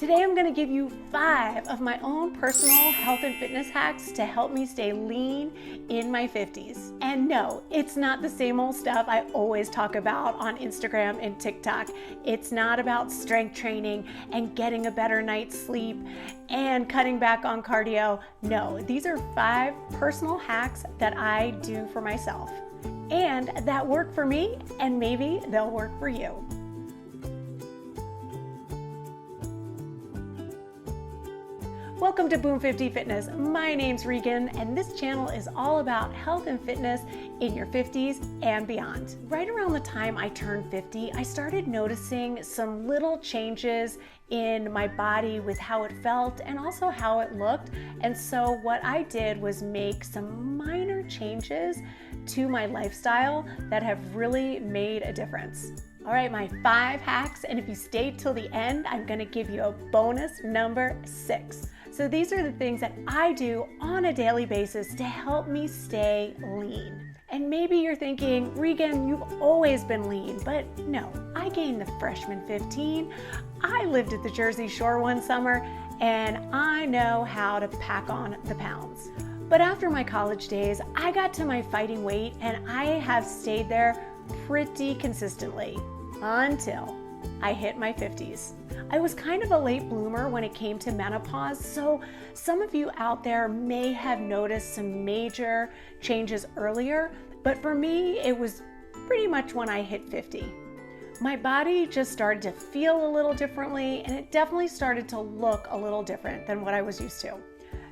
Today I'm going to give you 5 of my own personal health and fitness hacks to help me stay lean in my 50s. And no, it's not the same old stuff I always talk about on Instagram and TikTok. It's not about strength training and getting a better night's sleep and cutting back on cardio. No, these are 5 personal hacks that I do for myself and that work for me, and maybe they'll work for you. Welcome to Boom 50 Fitness. My name's Regan, and this channel is all about health and fitness in your 50s and beyond. Right around the time I turned 50, I started noticing some little changes in my body with how it felt and also how it looked. And so what I did was make some minor changes to my lifestyle that have really made a difference. All right, my 5 hacks, and if you stayed till the end, I'm gonna give you a bonus number 6. So these are the things that I do on a daily basis to help me stay lean. And maybe you're thinking, Regan, you've always been lean, but no, I gained the freshman 15. I lived at the Jersey Shore one summer, and I know how to pack on the pounds. But after my college days, I got to my fighting weight, and I have stayed there pretty consistently until I hit my 50s. I was kind of a late bloomer when it came to menopause, so some of you out there may have noticed some major changes earlier, but for me, it was pretty much when I hit 50. My body just started to feel a little differently, and it definitely started to look a little different than what I was used to.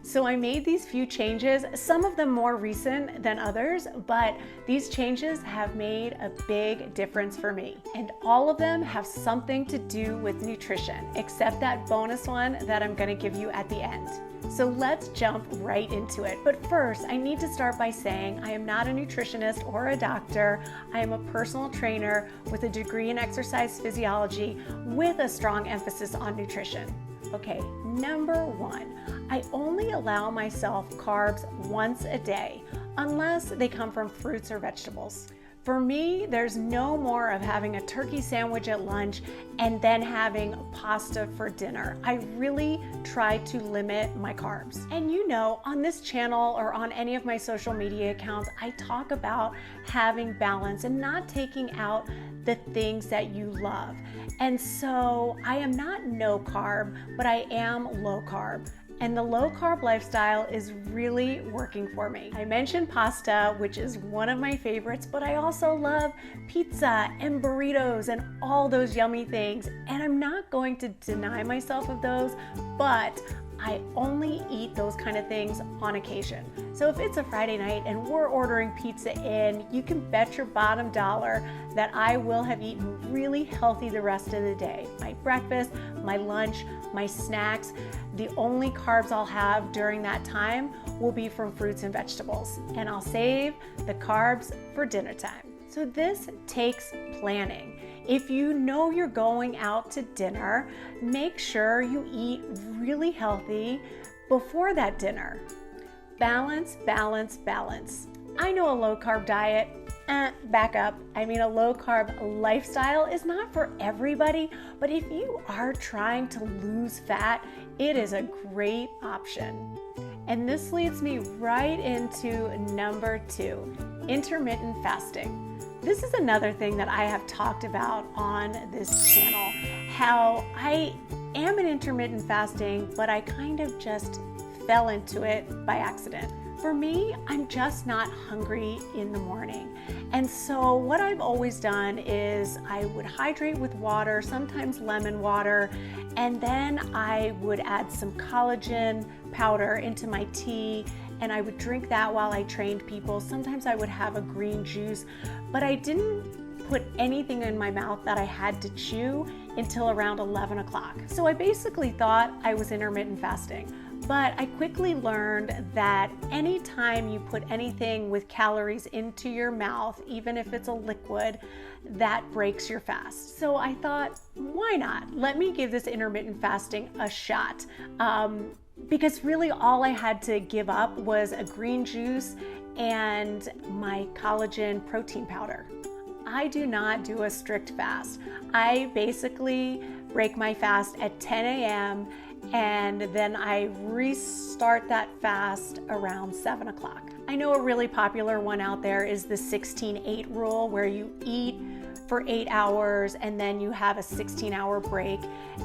So I made these few changes, some of them more recent than others, but these changes have made a big difference for me. And all of them have something to do with nutrition, except that bonus one that I'm gonna give you at the end. So let's jump right into it. But first, I need to start by saying I am not a nutritionist or a doctor. I am a personal trainer with a degree in exercise physiology with a strong emphasis on nutrition. Okay, number 1, I only allow myself carbs once a day, unless they come from fruits or vegetables. For me, there's no more of having a turkey sandwich at lunch and then having pasta for dinner. I really try to limit my carbs. And you know, on this channel or on any of my social media accounts, I talk about having balance and not taking out the things that you love. And so I am not no carb, but I am low carb. And the low carb lifestyle is really working for me. I mentioned pasta, which is one of my favorites, but I also love pizza and burritos and all those yummy things. And I'm not going to deny myself of those, but I only eat those kind of things on occasion. So if it's a Friday night and we're ordering pizza in, you can bet your bottom dollar that I will have eaten really healthy the rest of the day. My breakfast, my lunch, my snacks. The only carbs I'll have during that time will be from fruits and vegetables, and I'll save the carbs for dinner time. So this takes planning. If you know you're going out to dinner, make sure you eat really healthy before that dinner. Balance, balance, balance. I know a low carb diet, back up. I mean, a low carb lifestyle is not for everybody, but if you are trying to lose fat, it is a great option. And this leads me right into number 2, intermittent fasting. This is another thing that I have talked about on this channel, how I am an intermittent fasting, but I kind of just fell into it by accident. For me, I'm just not hungry in the morning. And so what I've always done is I would hydrate with water, sometimes lemon water, and then I would add some collagen powder into my tea, and I would drink that while I trained people. Sometimes I would have a green juice, but I didn't put anything in my mouth that I had to chew until around 11 o'clock. So I basically thought I was intermittent fasting. But I quickly learned that anytime you put anything with calories into your mouth, even if it's a liquid, that breaks your fast. So I thought, why not? Let me give this intermittent fasting a shot. Because really all I had to give up was a green juice and my collagen protein powder. I do not do a strict fast. I basically break my fast at 10 a.m. and then I restart that fast around 7 o'clock. I know a really popular one out there is the 16-8 rule, where you eat for 8 hours and then you have a 16-hour break.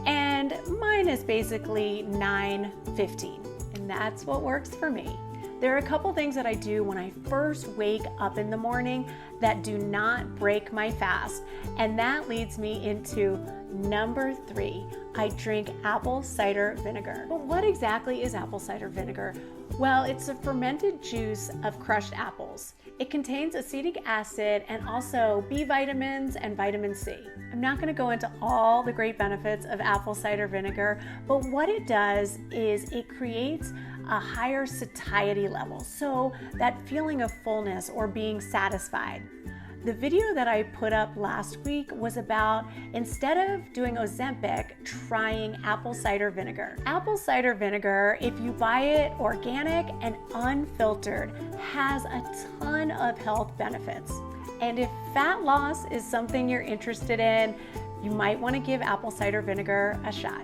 And mine is basically 9:15, and that's what works for me. There are a couple things that I do when I first wake up in the morning that do not break my fast, and that leads me into number 3. I drink apple cider vinegar. But what exactly is apple cider vinegar? Well, it's a fermented juice of crushed apples. It contains acetic acid and also B vitamins and vitamin C. I'm not going to go into all the great benefits of apple cider vinegar, but what it does is it creates a higher satiety level, so that feeling of fullness or being satisfied. The video that I put up last week was about, instead of doing Ozempic, trying apple cider vinegar. Apple cider vinegar, if you buy it organic and unfiltered, has a ton of health benefits. And if fat loss is something you're interested in, you might want to give apple cider vinegar a shot.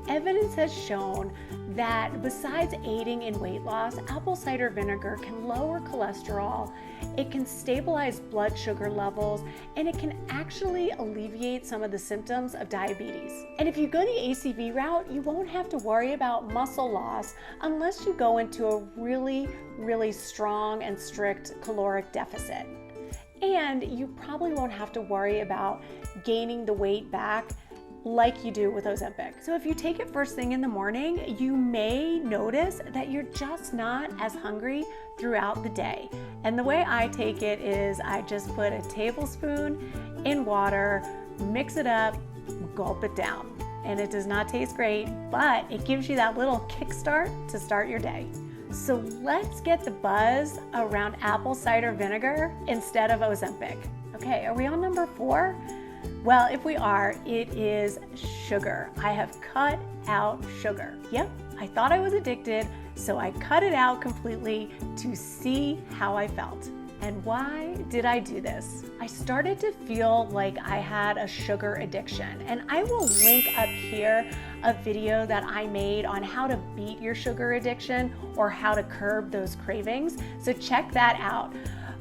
Evidence has shown that besides aiding in weight loss, apple cider vinegar can lower cholesterol, it can stabilize blood sugar levels, and it can actually alleviate some of the symptoms of diabetes. And if you go the ACV route, you won't have to worry about muscle loss unless you go into a really, really strong and strict caloric deficit. And you probably won't have to worry about gaining the weight back like you do with Ozempic. So if you take it first thing in the morning, you may notice that you're just not as hungry throughout the day. And the way I take it is I just put a tablespoon in water, mix it up, gulp it down. And it does not taste great, but it gives you that little kickstart to start your day. So let's get the buzz around apple cider vinegar instead of Ozempic. Okay, are we on number 4? Well, if we are, it is sugar. I have cut out sugar. Yep, I thought I was addicted, so I cut it out completely to see how I felt. And why did I do this? I started to feel like I had a sugar addiction, and I will link up here a video that I made on how to beat your sugar addiction or how to curb those cravings, so check that out.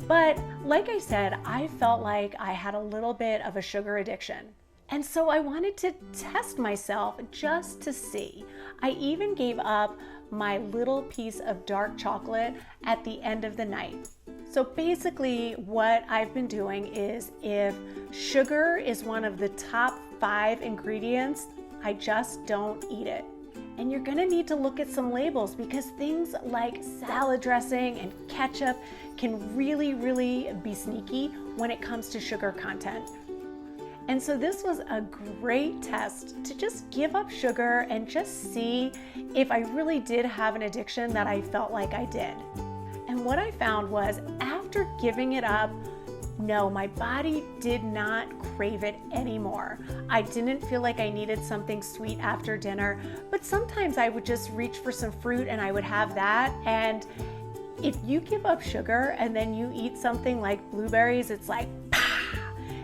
But like I said, I felt like I had a little bit of a sugar addiction. And so I wanted to test myself just to see. I even gave up my little piece of dark chocolate at the end of the night. So basically what I've been doing is, if sugar is one of the top 5 ingredients, I just don't eat it. And you're gonna need to look at some labels, because things like salad dressing and ketchup can really, really be sneaky when it comes to sugar content. And so this was a great test to just give up sugar and just see if I really did have an addiction that I felt like I did. And what I found was, after giving it up, no, my body did not crave it anymore. I didn't feel like I needed something sweet after dinner, but sometimes I would just reach for some fruit and I would have that. And if you give up sugar and then you eat something like blueberries, it's like,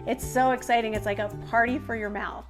it's so exciting. It's like a party for your mouth.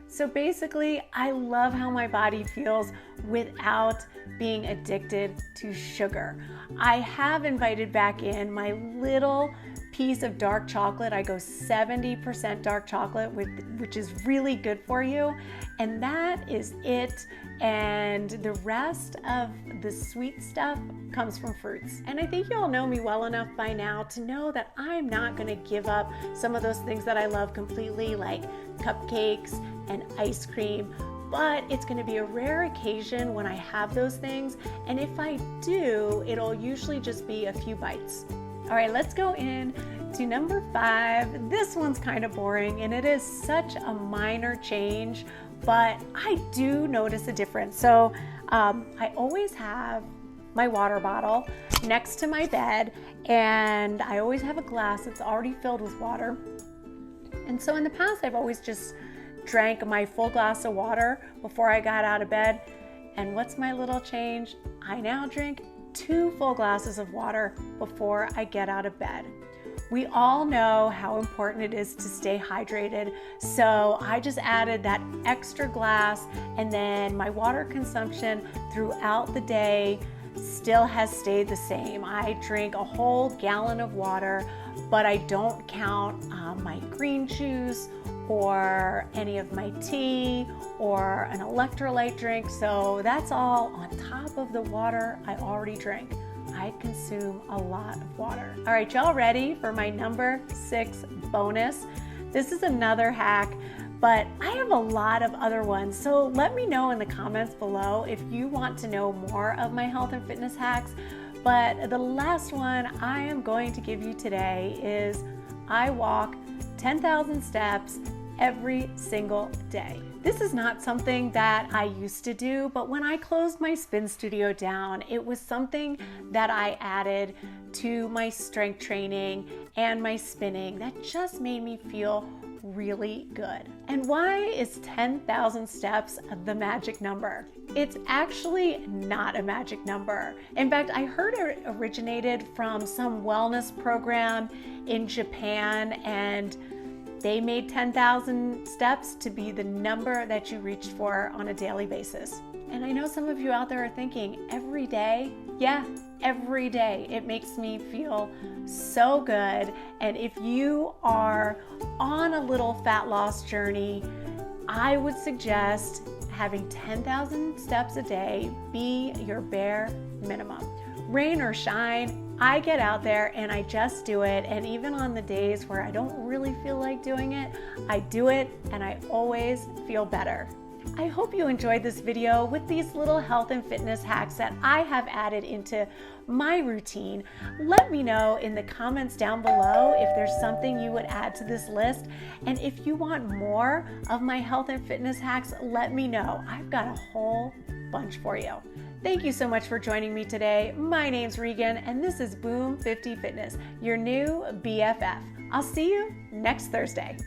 So basically, I love how my body feels without being addicted to sugar. I have invited back in my little piece of dark chocolate. I go 70% dark chocolate, which is really good for you. And that is it. And the rest of the sweet stuff comes from fruits. And I think you all know me well enough by now to know that I'm not gonna give up some of those things that I love completely, like cupcakes and ice cream, but it's gonna be a rare occasion when I have those things. And if I do, it'll usually just be a few bites. All right, let's go in to number 5. This one's kind of boring, and it is such a minor change, but I do notice a difference. So I always have my water bottle next to my bed, and I always have a glass that's already filled with water. And so in the past, I've always just drank my full glass of water before I got out of bed. And what's my little change? I now drink 2 full glasses of water before I get out of bed. We all know how important it is to stay hydrated, so I just added that extra glass, and then my water consumption throughout the day still has stayed the same. I drink a whole gallon of water, but I don't count my green juice or any of my tea or an electrolyte drink, so that's all on top of the water I already drink. I consume a lot of water. All right, y'all ready for my number 6 bonus? This is another hack, but I have a lot of other ones, so let me know in the comments below if you want to know more of my health and fitness hacks. But the last one I am going to give you today is I walk 10,000 steps every single day. This is not something that I used to do, but when I closed my spin studio down, it was something that I added to my strength training and my spinning that just made me feel really good. And why is 10,000 steps the magic number? It's actually not a magic number. In fact, I heard it originated from some wellness program in Japan, and they made 10,000 steps to be the number that you reach for on a daily basis. And I know some of you out there are thinking, every day? Yeah, every day. It makes me feel so good. And if you are on a little fat loss journey, I would suggest having 10,000 steps a day be your bare minimum. Rain or shine, I get out there and I just do it, and even on the days where I don't really feel like doing it, I do it and I always feel better. I hope you enjoyed this video with these little health and fitness hacks that I have added into my routine. Let me know in the comments down below if there's something you would add to this list, and if you want more of my health and fitness hacks, let me know. I've got a whole bunch for you. Thank you so much for joining me today. My name's Regan, and this is Boom 50 Fitness, your new BFF. I'll see you next Thursday.